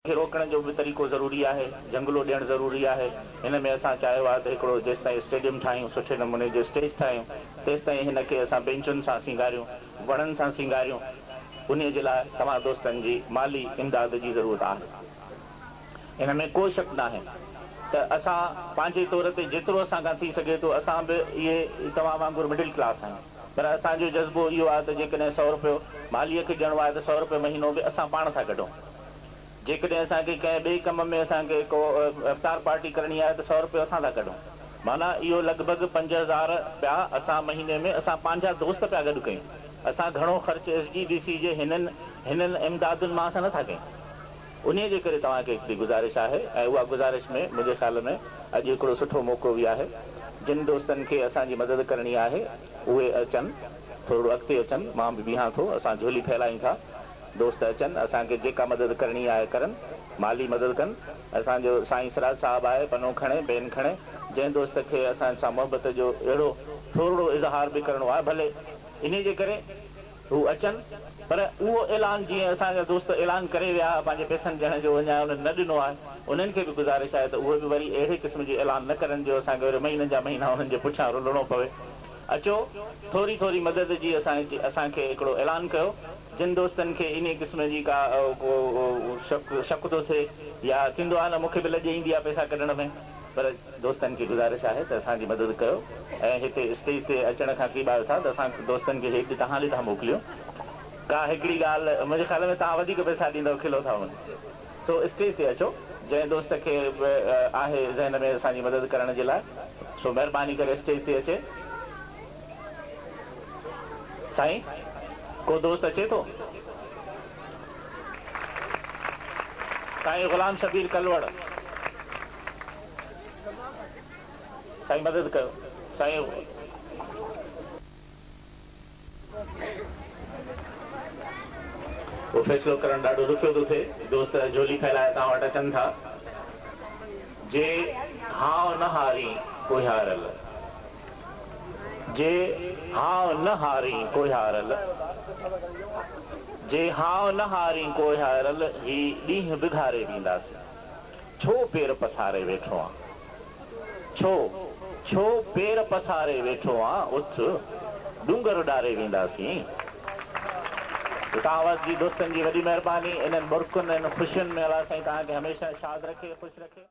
खे रोकण जो भी तरीक़ो ज़रूरी आहे, जंगलो ॾियणु ज़रूरी आहे। हिन में असां चयो आहे त हिकिड़ो जेसि ताईं स्टेडियम ठाहियूं, सुठे नमूने जो स्टेज ठाहियूं, तेसि ताईं हिनखे असां बेंचुनि सां सींगारियूं, वणनि सां सींगारियूं। उन जे लाइ तमामु दोस्तनि जी माली इमदाद जी ज़रूरत आहे। हिन में को शक न आहे त असां पंहिंजे तौर ते जेतिरो असां खां थी सघे थो, असां बि इहे तव्हां वांगुरु मिडिल क्लास आहियूं, पर असांजो जज़्बो इहो आहे त जेकॾहिं 100 रुपयो मालीअ खे ॾियणो आहे त 100 रुपयो महीनो बि असां पाण था कढूं। जेकॾहिं असांखे कंहिं ॿिए कम में असांखे को इफ्तार पार्टी करणी आहे त 100 रुपयो असां था कढूं। माना इहो लॻभॻि 5000 पिया असां महीने में असां पंहिंजा दोस्त पिया गॾु कयूं। असां घणो ख़र्चु SGDC जे हिननि इमदादुनि मां असां नथा कयूं। उन जे करे तव्हांखे हिकिड़ी गुज़ारिश आहे, ऐं उहा गुज़ारिश में मुंहिंजे ख़्याल में अॼु हिकिड़ो सुठो मौक़ो बि आहे। जिन दोस्तनि खे असांजी मदद करणी आहे उहे अचनि, थोरो अॻिते अचनि, मां बि बीहां थो, असां झोली फैलायूं था। दोस्त अचनि, असांखे जेका मदद करणी आहे करनि, माली मदद कनि। असांजो साईं सिराज साहिबु आहे, पनो खणे, पेन खणे, जंहिं दोस्त खे असां सां मोहबत जो अहिड़ो थोरो इज़हार बि करिणो आहे, भले इन जे करे हू अचनि। पर उहो ऐलान जीअं असांजा दोस्त ऐलान करे विया पंहिंजे पैसनि ॾियण जो, अञा उन्हनि न ॾिनो आहे, उन्हनि खे बि गुज़ारिश आहे त उहे बि वरी अहिड़े क़िस्म जी ऐलान न करनि जो असांखे वरी महीननि जा महीना उन्हनि जे पुठियां रुलणो पवे। अचो, थोरी थोरी मदद जी असांखे हिकिड़ो ऐलान कयो। जिन दोस्तनि खे इन क़िस्म जी का शक थो थिए या थींदो आहे न, मूंखे बि लॼ ईंदी आहे पैसा कढण में, पर दोस्तनि खे गुज़ारिश आहे त असांजी मदद कयो। ऐं हिते स्टेज ते अचण खां की ॿाहिरि था त असां दोस्तनि खे हेठि तव्हां ॾे था मोकिलियो। का हिकिड़ी ॻाल्हि मुंहिंजे ख़्याल में तव्हां वधीक पैसा ॾींदव, खिलो था वञो। सो स्टेज ते अचो, जंहिं दोस्त खे आहे ज़हन में असांजी मदद करण जे लाइ, सो महिरबानी करे स्टेज ते अचे। साईं, को दोस्त अचे थो? साईं गुलाम शबीर कलवड़, साईं मदद कयो। साईं वो फ़ैसिलो करणु ॾाढो ॾुखियो थो थिए। दोस्त झोली फैलाए तव्हां वटि अचनि था। जे हाव न हारी कोई हारल, जे हाव न हारी कोई हारल, जे हाव न हारी कोई हारल, ही ॾींहुं बिगाड़े ॾींदासीं। छो पेर पसारे वेठो आहे, छो पेर पसारे वेठो आहे, उथ डूंगर डारे वेंदासीं। तव्हां जी दोस्तनि जी वॾी महिरबानी। इन्हनि मुर्कुनि, इन ख़ुशियुनि में अलाह साईं तव्हांखे हमेशह शाद रखे, ख़ुशि रखे।